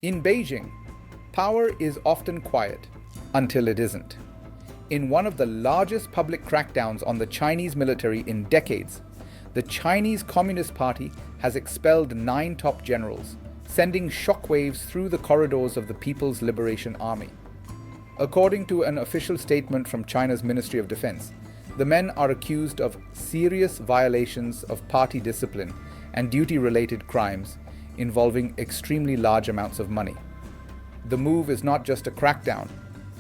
In Beijing, power is often quiet until it isn't. In one of the largest public crackdowns on the Chinese military in decades, the Chinese Communist Party has expelled 9 top generals, sending shockwaves through the corridors of the People's Liberation Army. According to an official statement from China's Ministry of Defense, the men are accused of serious violations of party discipline and duty-related crimes involving extremely large amounts of money. The move is not just a crackdown,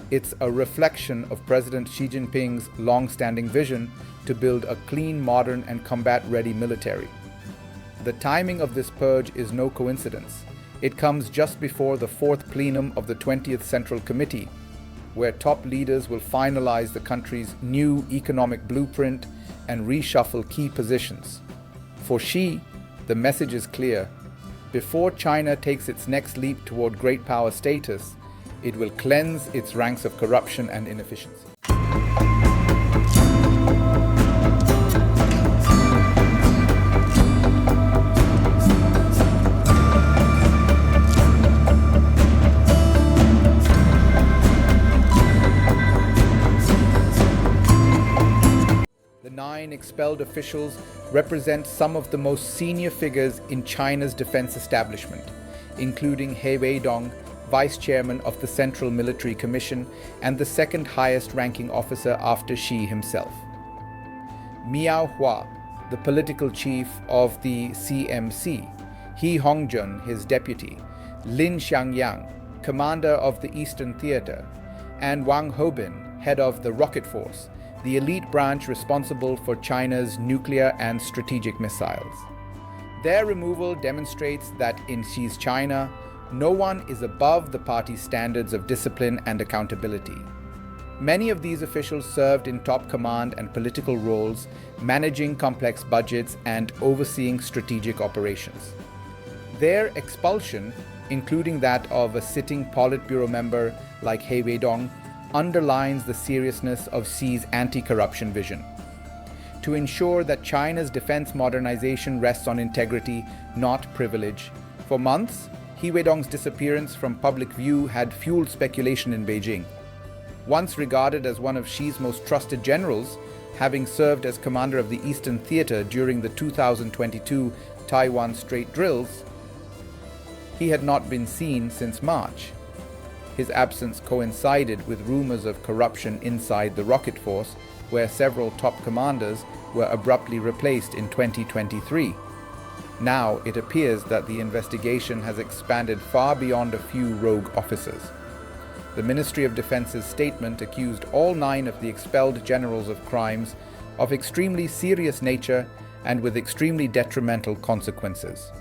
it's a reflection of President Xi Jinping's long-standing vision to build a clean, modern, and combat-ready military. The timing of this purge is no coincidence. It comes just before the Fourth Plenum of the 20th Central Committee, where top leaders will finalize the country's new economic blueprint and reshuffle key positions. For Xi, the message is clear. Before China takes its next leap toward great power status, it will cleanse its ranks of corruption and inefficiency. The 9 expelled officials represent some of the most senior figures in China's defense establishment, including He Weidong, Vice Chairman of the Central Military Commission and the second highest ranking officer after Xi himself. Miao Hua, the political chief of the CMC, He Hongjun, his deputy, Lin Xiangyang, commander of the Eastern Theater, and Wang Hobin, head of the Rocket Force, the elite branch responsible for China's nuclear and strategic missiles. Their removal demonstrates that in Xi's China, no one is above the party's standards of discipline and accountability. Many of these officials served in top command and political roles, managing complex budgets and overseeing strategic operations. Their expulsion, including that of a sitting Politburo member like He Weidong, underlines the seriousness of Xi's anti-corruption vision. To ensure that China's defense modernization rests on integrity, not privilege. For months, He Weidong's disappearance from public view had fueled speculation in Beijing. Once regarded as one of Xi's most trusted generals, having served as commander of the Eastern Theater during the 2022 Taiwan Strait drills, he had not been seen since March. His absence coincided with rumors of corruption inside the Rocket Force, where several top commanders were abruptly replaced in 2023. Now it appears that the investigation has expanded far beyond a few rogue officers. The Ministry of Defense's statement accused all 9 of the expelled generals of crimes of extremely serious nature and with extremely detrimental consequences.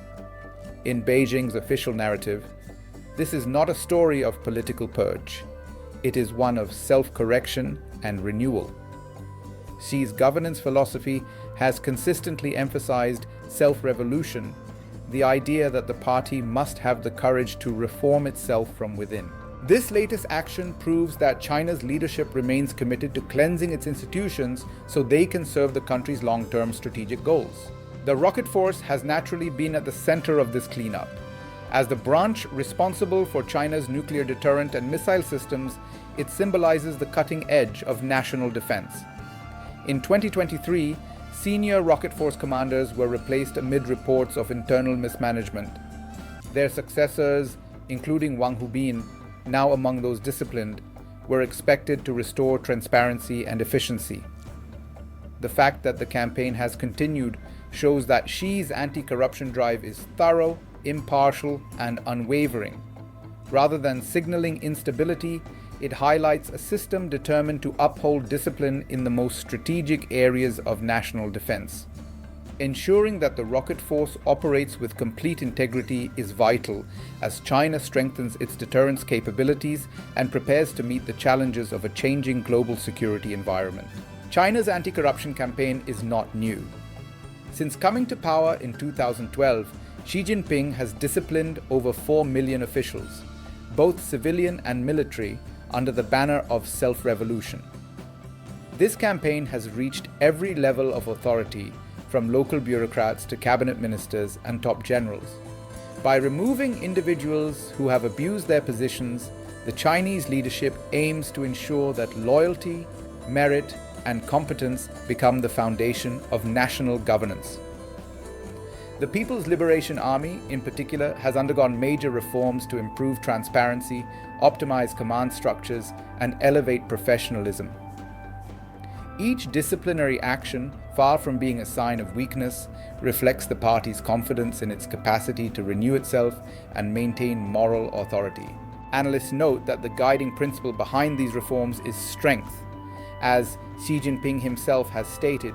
In Beijing's official narrative, this is not a story of political purge. It is one of self-correction and renewal. Xi's governance philosophy has consistently emphasized self-revolution, the idea that the party must have the courage to reform itself from within. This latest action proves that China's leadership remains committed to cleansing its institutions so they can serve the country's long-term strategic goals. The Rocket Force has naturally been at the center of this cleanup. As the branch responsible for China's nuclear deterrent and missile systems, it symbolizes the cutting edge of national defense. In 2023, senior Rocket Force commanders were replaced amid reports of internal mismanagement. Their successors, including Wang Hobin, now among those disciplined, were expected to restore transparency and efficiency. The fact that the campaign has continued shows that Xi's anti-corruption drive is thorough, impartial, and unwavering. Rather than signaling instability, it highlights a system determined to uphold discipline in the most strategic areas of national defense. Ensuring that the Rocket Force operates with complete integrity is vital as China strengthens its deterrence capabilities and prepares to meet the challenges of a changing global security environment. China's anti-corruption campaign is not new. Since coming to power in 2012, Xi Jinping has disciplined over 4 million officials, both civilian and military, under the banner of self-revolution. This campaign has reached every level of authority, from local bureaucrats to cabinet ministers and top generals. By removing individuals who have abused their positions, the Chinese leadership aims to ensure that loyalty, merit, and competence become the foundation of national governance. The People's Liberation Army, in particular, has undergone major reforms to improve transparency, optimize command structures, and elevate professionalism. Each disciplinary action, far from being a sign of weakness, reflects the party's confidence in its capacity to renew itself and maintain moral authority. Analysts note that the guiding principle behind these reforms is strength. As Xi Jinping himself has stated,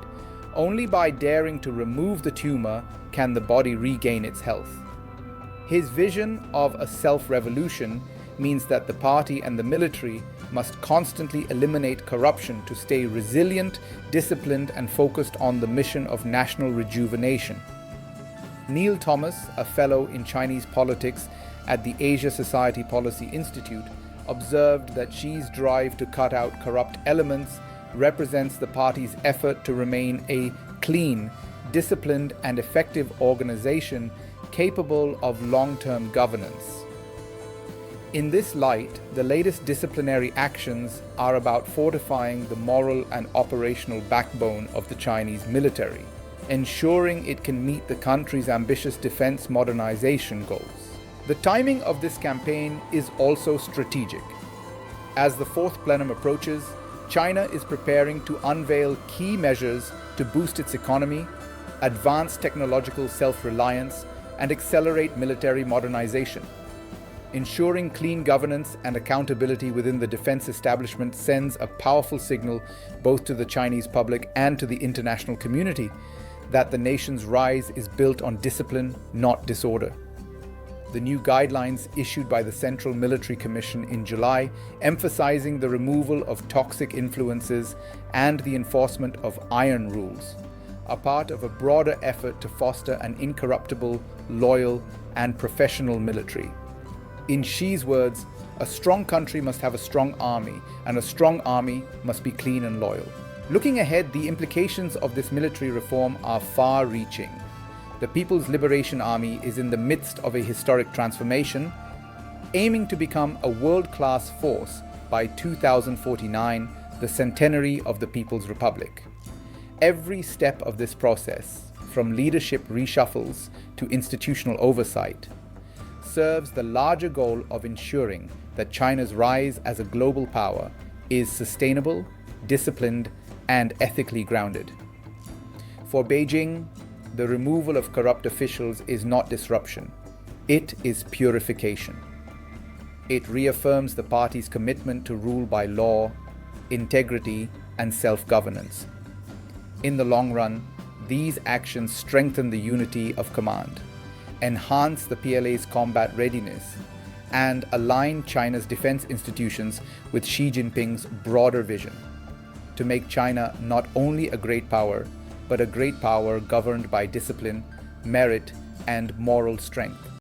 only by daring to remove the tumor can the body regain its health. His vision of a self-revolution means that the party and the military must constantly eliminate corruption to stay resilient, disciplined, and focused on the mission of national rejuvenation. Neil Thomas, a fellow in Chinese politics at the Asia Society Policy Institute, observed that Xi's drive to cut out corrupt elements represents the party's effort to remain a clean, disciplined, and effective organization capable of long-term governance. In this light, the latest disciplinary actions are about fortifying the moral and operational backbone of the Chinese military, ensuring it can meet the country's ambitious defense modernization goals. The timing of this campaign is also strategic. As the Fourth Plenum approaches, China is preparing to unveil key measures to boost its economy, advance technological self-reliance, and accelerate military modernization. Ensuring clean governance and accountability within the defense establishment sends a powerful signal both to the Chinese public and to the international community that the nation's rise is built on discipline, not disorder. The new guidelines issued by the Central Military Commission in July, emphasizing the removal of toxic influences and the enforcement of iron rules, are part of a broader effort to foster an incorruptible, loyal, and professional military. In Xi's words, a strong country must have a strong army, and a strong army must be clean and loyal. Looking ahead, the implications of this military reform are far-reaching. The People's Liberation Army is in the midst of a historic transformation, aiming to become a world-class force by 2049, the centenary of the People's Republic. Every step of this process, from leadership reshuffles to institutional oversight, serves the larger goal of ensuring that China's rise as a global power is sustainable, disciplined, and ethically grounded. For Beijing, the removal of corrupt officials is not disruption. It is purification. It reaffirms the party's commitment to rule by law, integrity, and self-governance. In the long run, these actions strengthen the unity of command, enhance the PLA's combat readiness, and align China's defense institutions with Xi Jinping's broader vision to make China not only a great power, but a great power governed by discipline, merit, and moral strength.